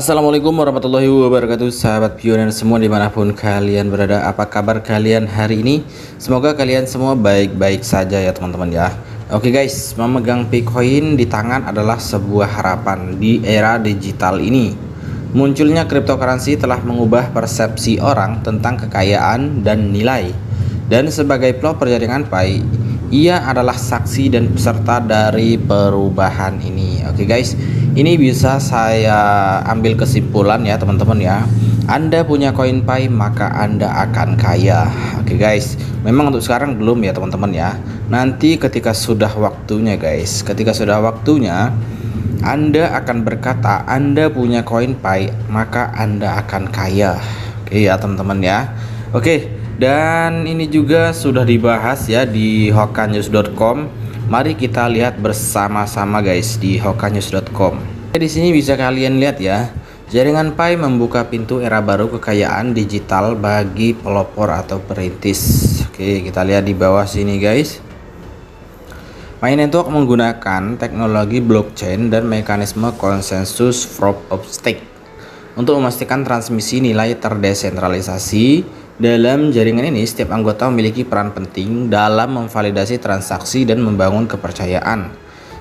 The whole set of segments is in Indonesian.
Assalamualaikum warahmatullahi wabarakatuh, sahabat pioner semua dimanapun kalian berada. Apa kabar kalian hari ini? Semoga kalian semua baik-baik saja ya teman-teman ya. Oke guys, memegang Bitcoin di tangan adalah sebuah harapan di era digital ini. Munculnya cryptocurrency telah mengubah persepsi orang tentang kekayaan dan nilai. Dan sebagai pelopor jaringan Pi, ia adalah saksi dan peserta dari perubahan ini. Oke guys, ini bisa saya ambil kesimpulan ya teman-teman ya. Anda punya koin Pi maka Anda akan kaya. Oke guys, memang untuk sekarang belum ya teman-teman ya. Nanti ketika sudah waktunya guys, ketika sudah waktunya Anda akan berkata Anda punya koin Pi maka Anda akan kaya. Oke ya teman-teman ya. Oke, dan ini juga sudah dibahas ya di hokanews.com. Mari kita lihat bersama-sama guys di hokanews.com. Di sini bisa kalian lihat ya, jaringan Pi membuka pintu era baru kekayaan digital bagi pelopor atau perintis. Oke, kita lihat di bawah sini guys. Pi Network menggunakan teknologi blockchain dan mekanisme konsensus proof of stake untuk memastikan transmisi nilai terdesentralisasi. Dalam jaringan ini, setiap anggota memiliki peran penting dalam memvalidasi transaksi dan membangun kepercayaan.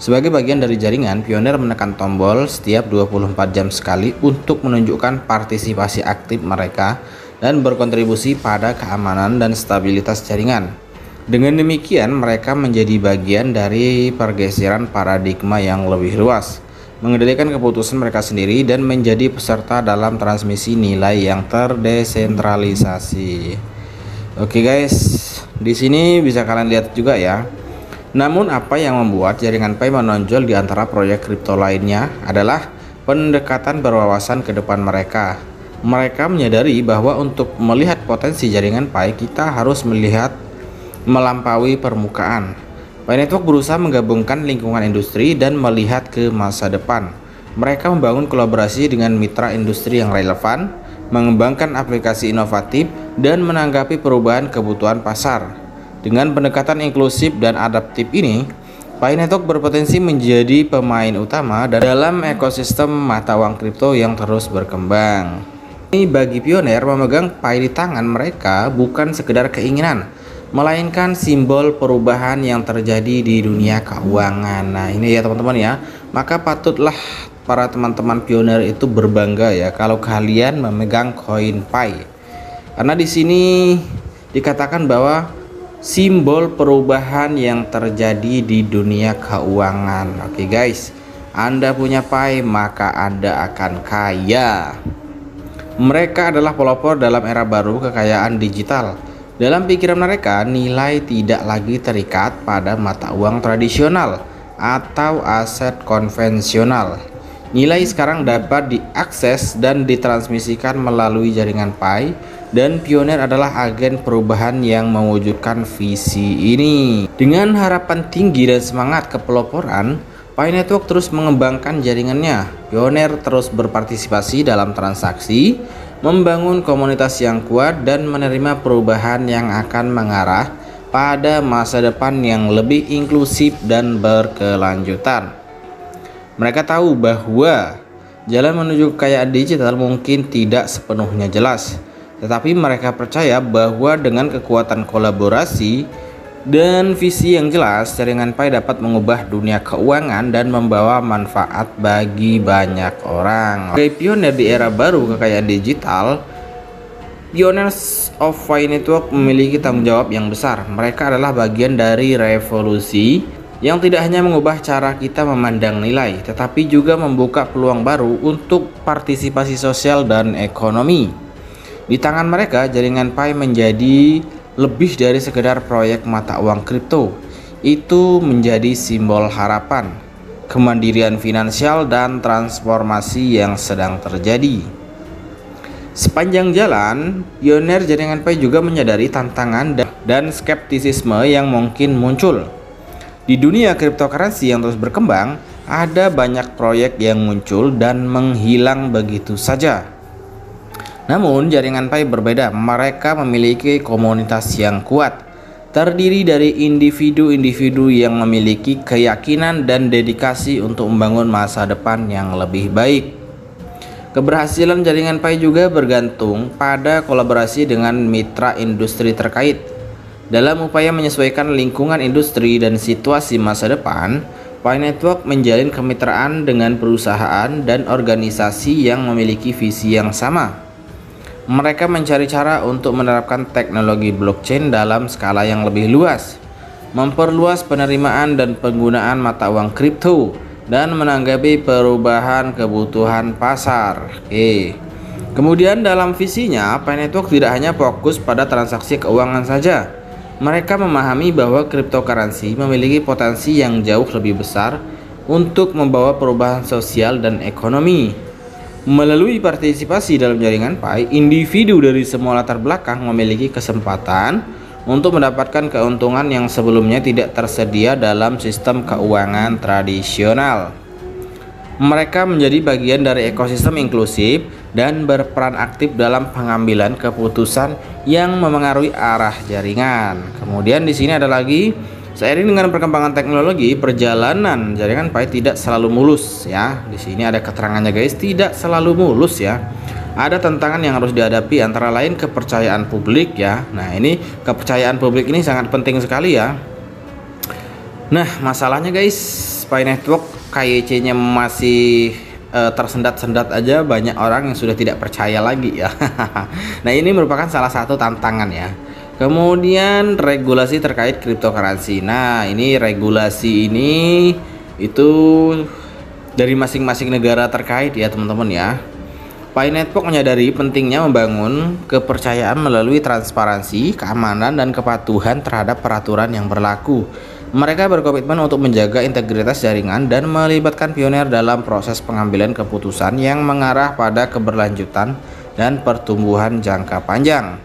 Sebagai bagian dari jaringan, pioner menekan tombol setiap 24 jam sekali untuk menunjukkan partisipasi aktif mereka dan berkontribusi pada keamanan dan stabilitas jaringan. Dengan demikian, mereka menjadi bagian dari pergeseran paradigma yang lebih luas, mengendalikan keputusan mereka sendiri dan menjadi peserta dalam transmisi nilai yang terdesentralisasi. Oke guys, di sini bisa kalian lihat juga ya. Namun apa yang membuat jaringan Pi menonjol di antara proyek kripto lainnya adalah pendekatan berwawasan ke depan mereka. Mereka menyadari bahwa untuk melihat potensi jaringan Pi, kita harus melihat melampaui permukaan. Pi Network berusaha menggabungkan lingkungan industri dan melihat ke masa depan. Mereka membangun kolaborasi dengan mitra industri yang relevan, mengembangkan aplikasi inovatif, dan menanggapi perubahan kebutuhan pasar. Dengan pendekatan inklusif dan adaptif ini, Pi Network berpotensi menjadi pemain utama dalam ekosistem mata uang kripto yang terus berkembang. Ini bagi pioner, memegang Pi di tangan mereka bukan sekedar keinginan, melainkan simbol perubahan yang terjadi di dunia keuangan. Nah ini ya teman-teman ya, maka patutlah para teman-teman pioner itu berbangga ya kalau kalian memegang koin Pi, karena di sini dikatakan bahwa simbol perubahan yang terjadi di dunia keuangan. Oke guys, Anda punya Pi maka Anda akan kaya. Mereka adalah pelopor dalam era baru kekayaan digital. Dalam pikiran mereka, nilai tidak lagi terikat pada mata uang tradisional atau aset konvensional. Nilai sekarang dapat diakses dan ditransmisikan melalui jaringan Pi, dan pioner adalah agen perubahan yang mewujudkan visi ini. Dengan harapan tinggi dan semangat kepeloporan, Pi Network terus mengembangkan jaringannya. Pioner terus berpartisipasi dalam transaksi, membangun komunitas yang kuat, dan menerima perubahan yang akan mengarah pada masa depan yang lebih inklusif dan berkelanjutan. Mereka tahu bahwa jalan menuju kekayaan digital mungkin tidak sepenuhnya jelas, tetapi mereka percaya bahwa dengan kekuatan kolaborasi dan visi yang jelas, jaringan Pi dapat mengubah dunia keuangan dan membawa manfaat bagi banyak orang. Sebagai pioner di era baru kekayaan digital, Pioneers of Pi Network memiliki tanggung jawab yang besar. Mereka adalah bagian dari revolusi yang tidak hanya mengubah cara kita memandang nilai, tetapi juga membuka peluang baru untuk partisipasi sosial dan ekonomi. Di tangan mereka, jaringan Pi menjadi lebih dari sekedar proyek mata uang kripto. Itu menjadi simbol harapan, kemandirian finansial, dan transformasi yang sedang terjadi. Sepanjang jalan, pioner jaringan Pi juga menyadari tantangan dan skeptisisme yang mungkin muncul. Di dunia cryptocurrency yang terus berkembang, ada banyak proyek yang muncul dan menghilang begitu saja. Namun jaringan Pi berbeda. Mereka memiliki komunitas yang kuat, terdiri dari individu-individu yang memiliki keyakinan dan dedikasi untuk membangun masa depan yang lebih baik. Keberhasilan jaringan Pi juga bergantung pada kolaborasi dengan mitra industri terkait. Dalam upaya menyesuaikan lingkungan industri dan situasi masa depan, Pi Network menjalin kemitraan dengan perusahaan dan organisasi yang memiliki visi yang sama. Mereka mencari cara untuk menerapkan teknologi blockchain dalam skala yang lebih luas, memperluas penerimaan dan penggunaan mata uang kripto, dan menanggapi perubahan kebutuhan pasar. Kemudian dalam visinya, Pi Network tidak hanya fokus pada transaksi keuangan saja. Mereka memahami bahwa cryptocurrency memiliki potensi yang jauh lebih besar untuk membawa perubahan sosial dan ekonomi. Melalui partisipasi dalam jaringan Pi, individu dari semua latar belakang memiliki kesempatan untuk mendapatkan keuntungan yang sebelumnya tidak tersedia dalam sistem keuangan tradisional. Mereka menjadi bagian dari ekosistem inklusif dan berperan aktif dalam pengambilan keputusan yang memengaruhi arah jaringan. Kemudian di sini ada lagi, seiring dengan perkembangan teknologi, perjalanan jaringan Pi tidak selalu mulus ya. Di sini ada keterangannya guys, tidak selalu mulus ya. Ada tantangan yang harus dihadapi, antara lain kepercayaan publik ya. Nah, ini kepercayaan publik ini sangat penting sekali ya. Nah, masalahnya guys, Pi Network KYC-nya masih tersendat-sendat aja, banyak orang yang sudah tidak percaya lagi ya. Nah, ini merupakan salah satu tantangan ya. Kemudian regulasi terkait cryptocurrency. Nah, ini regulasi ini itu dari masing-masing negara terkait ya teman-teman ya. Pi Network menyadari pentingnya membangun kepercayaan melalui transparansi, keamanan, dan kepatuhan terhadap peraturan yang berlaku. Mereka berkomitmen untuk menjaga integritas jaringan dan melibatkan pionir dalam proses pengambilan keputusan yang mengarah pada keberlanjutan dan pertumbuhan jangka panjang.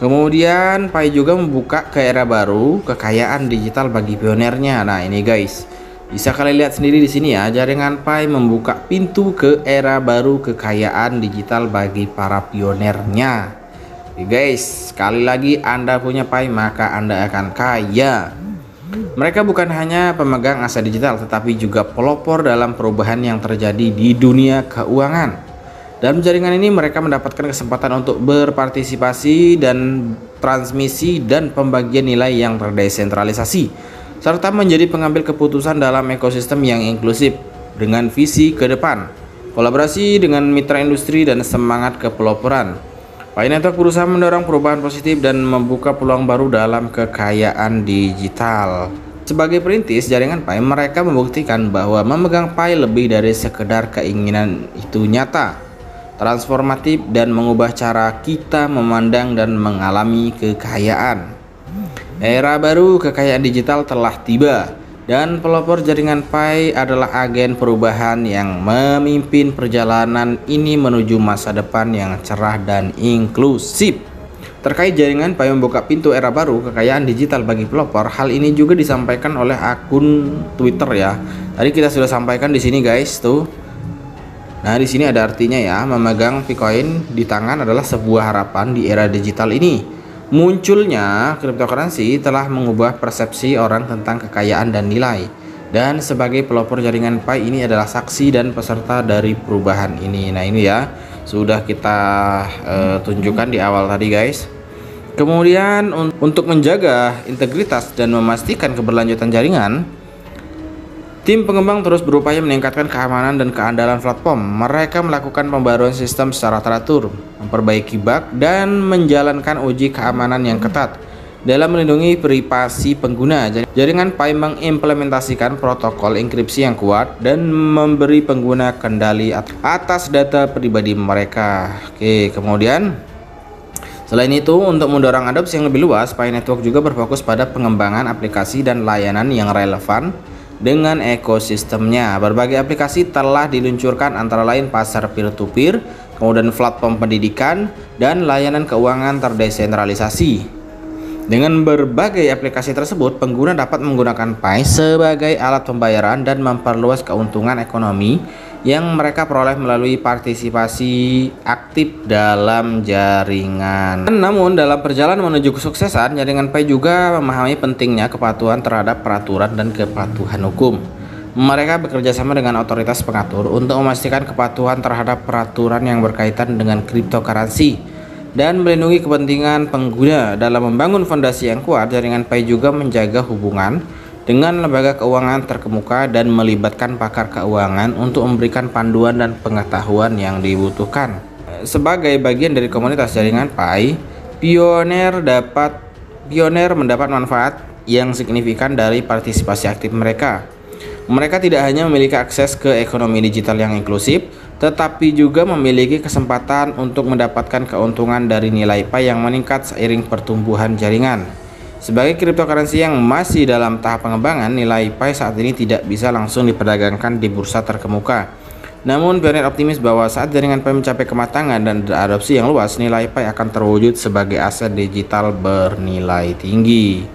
Kemudian Pi juga membuka ke era baru kekayaan digital bagi pionirnya. Nah, ini guys, bisa kalian lihat sendiri di sini ya, jaringan Pi membuka pintu ke era baru kekayaan digital bagi para pionirnya. Guys, sekali lagi Anda punya Pi maka Anda akan kaya. Mereka bukan hanya pemegang aset digital tetapi juga pelopor dalam perubahan yang terjadi di dunia keuangan. Dalam jaringan ini mereka mendapatkan kesempatan untuk berpartisipasi dan transmisi dan pembagian nilai yang terdesentralisasi, serta menjadi pengambil keputusan dalam ekosistem yang inklusif dengan visi ke depan, kolaborasi dengan mitra industri, dan semangat kepeloporan. Pi Network berusaha mendorong perubahan positif dan membuka peluang baru dalam kekayaan digital. Sebagai perintis jaringan Pi, mereka membuktikan bahwa memegang Pi lebih dari sekedar keinginan itu nyata, transformatif, dan mengubah cara kita memandang dan mengalami kekayaan. Era baru kekayaan digital telah tiba, dan pelopor jaringan Pi adalah agen perubahan yang memimpin perjalanan ini menuju masa depan yang cerah dan inklusif. Terkait jaringan Pi membuka pintu era baru kekayaan digital bagi pelopor, hal ini juga disampaikan oleh akun Twitter ya. Tadi kita sudah sampaikan di sini guys tuh. Nah, di sini ada artinya ya, memegang Picoin di tangan adalah sebuah harapan di era digital ini. Munculnya cryptocurrency telah mengubah persepsi orang tentang kekayaan dan nilai, dan sebagai pelopor jaringan Pi ini adalah saksi dan peserta dari perubahan ini. Nah, ini ya sudah kita tunjukkan di awal tadi guys. Kemudian untuk menjaga integritas dan memastikan keberlanjutan jaringan, tim pengembang terus berupaya meningkatkan keamanan dan keandalan platform. Mereka melakukan pembaruan sistem secara teratur, memperbaiki bug, dan menjalankan uji keamanan yang ketat dalam melindungi privasi pengguna. Jaringan Pi mengimplementasikan protokol enkripsi yang kuat dan memberi pengguna kendali atas data pribadi mereka. Oke, kemudian selain itu, untuk mendorong adopsi yang lebih luas, Pi Network juga berfokus pada pengembangan aplikasi dan layanan yang relevan dengan ekosistemnya. Berbagai aplikasi telah diluncurkan, antara lain pasar peer-to-peer, kemudian platform pendidikan, dan layanan keuangan terdesentralisasi. Dengan berbagai aplikasi tersebut, pengguna dapat menggunakan Pi sebagai alat pembayaran dan memperluas keuntungan ekonomi yang mereka peroleh melalui partisipasi aktif dalam jaringan. Namun dalam perjalanan menuju kesuksesan, jaringan Pi juga memahami pentingnya kepatuhan terhadap peraturan dan kepatuhan hukum. Mereka bekerja sama dengan otoritas pengatur untuk memastikan kepatuhan terhadap peraturan yang berkaitan dengan cryptocurrency dan melindungi kepentingan pengguna. Dalam membangun fondasi yang kuat, jaringan Pi juga menjaga hubungan dengan lembaga keuangan terkemuka dan melibatkan pakar keuangan untuk memberikan panduan dan pengetahuan yang dibutuhkan. Sebagai bagian dari komunitas jaringan Pi, Pioneer mendapat manfaat yang signifikan dari partisipasi aktif mereka. Mereka tidak hanya memiliki akses ke ekonomi digital yang inklusif, tetapi juga memiliki kesempatan untuk mendapatkan keuntungan dari nilai Pi yang meningkat seiring pertumbuhan jaringan. Sebagai cryptocurrency yang masih dalam tahap pengembangan, nilai Pi saat ini tidak bisa langsung diperdagangkan di bursa terkemuka. Namun, Pioneer optimis bahwa saat jaringan Pi mencapai kematangan dan adopsi yang luas, nilai Pi akan terwujud sebagai aset digital bernilai tinggi.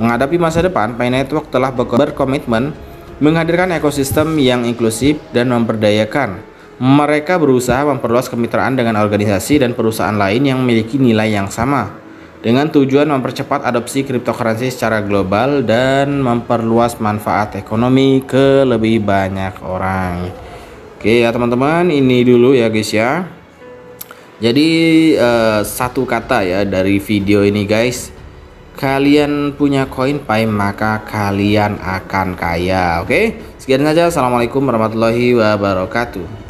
Menghadapi masa depan, Pi Network telah berkomitmen menghadirkan ekosistem yang inklusif dan memberdayakan. Mereka berusaha memperluas kemitraan dengan organisasi dan perusahaan lain yang memiliki nilai yang sama, dengan tujuan mempercepat adopsi cryptocurrency secara global dan memperluas manfaat ekonomi ke lebih banyak orang. Oke ya teman-teman, ini dulu ya guys ya. Jadi satu kata ya dari video ini guys, kalian punya koin Pi maka kalian akan kaya. Oke, sekian saja. Assalamualaikum warahmatullahi wabarakatuh.